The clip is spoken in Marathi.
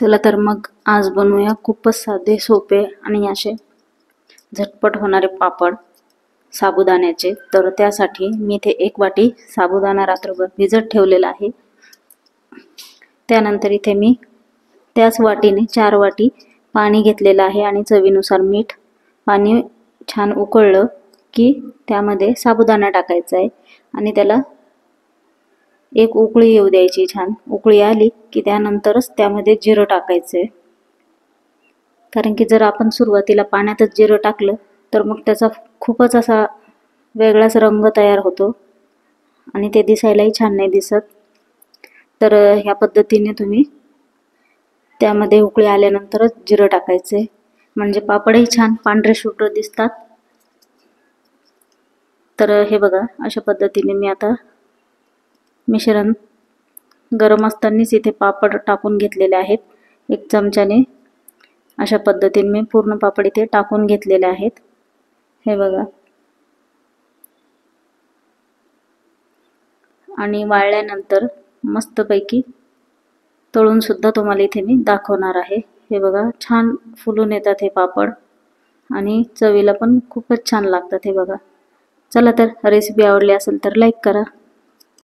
चला तर मग आज बनवूया खूपच साधे सोपे आणि असे झटपट होणारे पापड साबुदाण्याचे। तर त्यासाठी मी इथे 1 वाटी साबुदाणा रात्रभर भिजत ठेवलेला आहे। त्यानंतर इथे मी त्याच वाटीने 4 वाटी पाणी घेतलेलं आहे आणि चवीनुसार मीठ। पाणी छान उकळलं की त्यामध्ये साबुदाणा टाकायचा आहे आणि त्याला एक उकळी येऊ द्यायची। छान उकळी आली की त्यानंतरच त्यामध्ये जिरं टाकायचे, कारण की जर आपण सुरुवातीला पाण्यातच जिरं टाकलं तर मग त्याचा खूपच असा वेगळाच रंग तयार होतो आणि ते दिसायलाही छान नाही दिसत। तर ह्या पद्धतीने तुम्ही त्यामध्ये उकळी आल्यानंतरच जिरं टाकायचे, म्हणजे पापडही छान पांढरे शुभ्र दिसतात। तर हे बघा, अशा पद्धतीने मी आता मिश्रण गरम असतानाच इथे पापड टाकून घेतलेले आहेत। 1 चमच्याने अशा पद्धतीने मी पूर्ण पापड इथे टाकून घेतलेले आहेत। हे बघा, आणि वाळल्यानंतर मस्तपैकी तळून सुद्धा तुम्हाला इथे मी दाखवणार आहे। हे बघा, छान फुलून येतात हे पापड आणि चवीला पण खूपच छान लागतात। हे बघा, चला तर रेसिपी आवडली असेल तर लाईक करा।